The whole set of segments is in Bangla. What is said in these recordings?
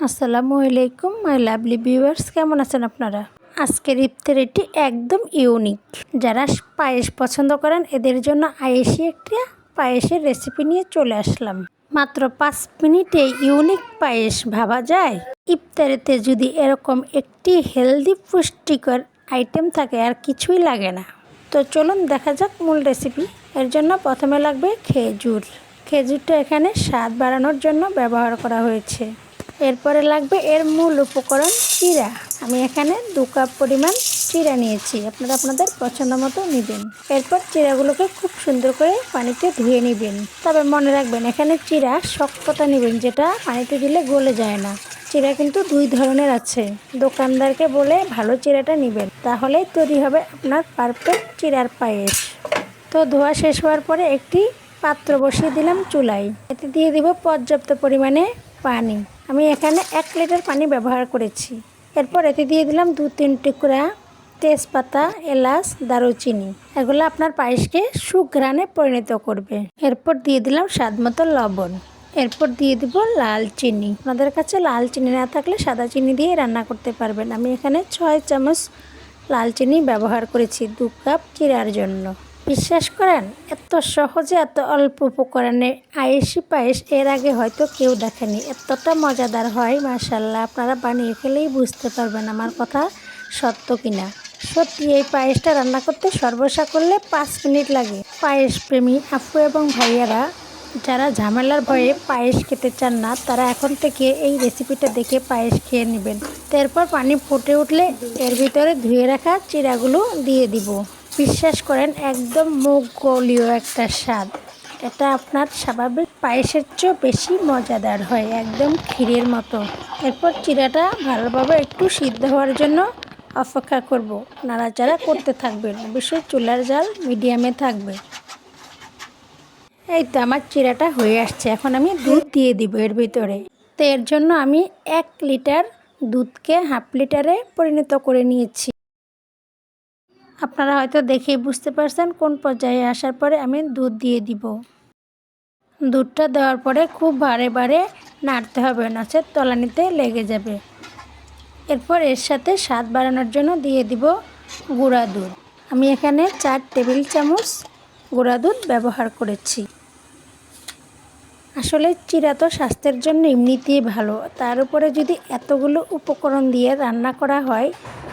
আসসালামু আলাইকুম মাই লাভলি ভিউয়ার্স, কেমন আছেন আপনারা? আজকের ইফতারিটি একদম ইউনিক। যারা পায়েস পছন্দ করেন এদের জন্য আয়েশি একটা পায়েসের রেসিপি নিয়ে চলে আসলাম। মাত্র 5 মিনিটে ইউনিক পায়েস ভাবা যায়। ইফতারিতে যদি এরকম একটি হেলদি পুষ্টিকর আইটেম থাকে আর কিছুই লাগে না। তো চলুন দেখা যাক মূল রেসিপি। এর জন্য প্রথমে লাগবে খেজুর। খেজুরটা এখানে স্বাদ বাড়ানোর জন্য ব্যবহার করা হয়েছে। এরপরে লাগবে এর মূল উপকরণ চিরা। আমি এখানে 2 কাপ পরিমাণ চিরা নিয়েছি, আপনারা আপনাদের পছন্দ মতো নেবেন। এরপর চিরাগুলোকে খুব সুন্দর করে পানিতে ধুয়ে নেবেন। তবে মনে রাখবেন এখানে চিরা শক্তটা নেবেন, যেটা পানিতে দিলে গলে যায় না। চিরা কিন্তু 2 ধরনের আছে, দোকানদারকে বলে ভালো চিরাটা নেবেন, তাহলেই তৈরি হবে আপনার পারফেক্ট চিরার পায়েস। তো ধোয়া শেষ হওয়ার পরে একটি পাত্র বসিয়ে দিলাম চুলায়। এতে দিয়ে দিব পর্যাপ্ত পরিমাণে পানি। আমি এখানে 1 লিটার পানি ব্যবহার করেছি। এরপর এতে দিয়ে দিলাম 2-3 টুকরা তেজপাতা, এলাচ, দারুচিনি। এগুলো আপনার পায়েসকে সুঘ্রাণে পরিণত করবে। এরপর দিয়ে দিলাম স্বাদমতো লবণ। এরপর দিয়ে দিব লাল চিনি। আপনাদের কাছে লাল চিনি না থাকলে সাদা চিনি দিয়ে রান্না করতে পারবেন। আমি এখানে 6 চামচ লাল চিনি ব্যবহার করেছি 2 কাপ চিরার জন্য। বিশ্বাস করেন, এত সহজে এত অল্প উপকরণে আয়েশি পায়েস এর আগে হয়তো কেউ দেখেনি। এতটা মজাদার হয়, মাশাআল্লাহ। আপনারা বানিয়ে খেলেই বুঝতে পারবেন আমার কথা সত্য কিনা। সত্যি এই পায়েসটা রান্না করতে সর্বসা করলে 5 মিনিট লাগে। পায়েস প্রেমী আপু এবং ভাইয়ারা যারা ঝামেলার ভয়ে পায়েস খেতে চান না, তারা এখন থেকে এই রেসিপিটা দেখে পায়েস খেয়ে নেবেন। তারপর পানি ফুটে উঠলে এর ভিতরে ধুয়ে রাখা চিরাগুলো দিয়ে দিব। বিশ্বাস করেন, একদম মুখ গলীয় একটা স্বাদ। এটা আপনার স্বাভাবিক পায়েসের চেয়েও বেশি মজাদার হয়, একদম ক্ষীরের মতো। এরপর চিরাটা ভালোভাবে একটু সিদ্ধ হওয়ার জন্য অপেক্ষা করব। নাড়াচাড়া করতে থাকবেন, অবশ্যই চুলার জাল মিডিয়ামে থাকবে। এই তো আমার চিরাটা হয়ে আসছে। এখন আমি দুধ দিয়ে দিব এর ভিতরে। তো এর জন্য আমি 1 লিটার দুধকে হাফ লিটারে পরিণত করে নিয়েছি। আপনারা হয়তো দেখেই বুঝতে পারছেন কোন পর্যায়ে আসার পরে আমি দুধ দিয়ে দিব। দুধটা দেওয়ার পরে খুব বারে বারে নাড়তে হবে, নচেত তলানিতে লেগে যাবে। এরপর এর সাথে স্বাদ বাড়ানোর জন্য দিয়ে দিব গুঁড়া দুধ। আমি এখানে 4 টেবিল চামচ গুঁড়া দুধ ব্যবহার করেছি। আসলে চিরা তো স্বাস্থ্যের জন্য এমনিতেই ভালো, তার উপরে যদি এতগুলো উপকরণ দিয়ে রান্না করা হয়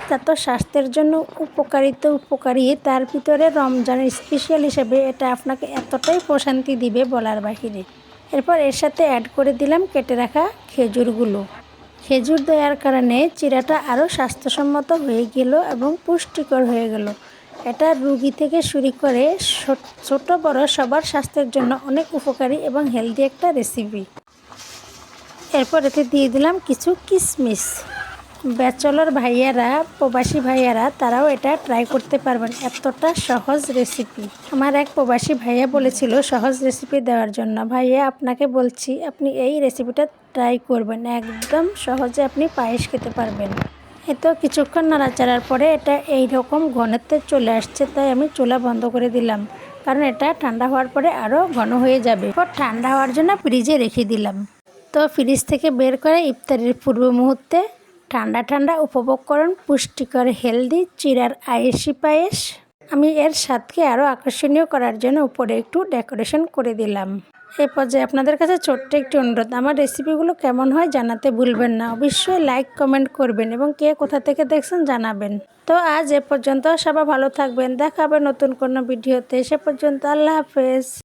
তা তো স্বাস্থ্যের জন্য উপকারী। তার ভিতরে রমজানের স্পেশাল হিসেবে এটা আপনাকে এতটাই প্রশান্তি দিবে বলার বাহিরে। এরপর এর সাথে অ্যাড করে দিলাম কেটে রাখা খেজুরগুলো। খেজুর দেওয়ার কারণে চিরাটা আরও স্বাস্থ্যসম্মত হয়ে গেল এবং পুষ্টিকর হয়ে গেল। এটা রোগী থেকে শুরু করে ছোট বড় সবার স্বাস্থ্যের জন্য অনেক উপকারী এবং হেলদি একটা রেসিপি। এরপর এতে দিয়ে দিলাম কিছু কিশমিশ। ব্যাচেলর ভাইয়ারা, প্রবাসী ভাইয়ারা, তারাও এটা ট্রাই করতে পারবেন, এতটা সহজ রেসিপি। আমার এক প্রবাসী ভাইয়া বলেছিল সহজ রেসিপি দেওয়ার জন্য। ভাইয়া, আপনাকে বলছি আপনি এই রেসিপিটা ট্রাই করবেন, একদম সহজে আপনি পায়েস খেতে পারবেন। এতো কিছুক্ষণ নাড়াচাড়ার পরে এটা এই রকম ঘনত্বে চলে আসছে, তাই আমি চুলা বন্ধ করে দিলাম, কারণ এটা ঠান্ডা হওয়ার পরে আরও ঘন হয়ে যাবে। এরপর ঠান্ডা হওয়ার জন্য ফ্রিজে রেখে দিলাম। তো ফ্রিজ থেকে বের করে ইফতারের পূর্ব মুহূর্তে ঠান্ডা ঠান্ডা উপভোগ করুন পুষ্টিকর হেলদি চিরার আয়েশি পায়েস। আমি এর স্বাদকে আরও আকর্ষণীয় করার জন্য উপরে একটু ডেকোরেশন করে দিলাম। এই পর্যায়ে আপনাদের কাছে ছোট্ট একটি অনুরোধ, আমার রেসিপিগুলো কেমন হয় জানাতে ভুলবেন না। অবশ্যই লাইক কমেন্ট করবেন এবং কে কোথা থেকে দেখছেন জানাবেন। তো আজ এ পর্যন্ত, সবাই ভালো থাকবেন। দেখা হবে নতুন কোনো ভিডিওতে। সে পর্যন্ত আল্লাহ হাফেজ।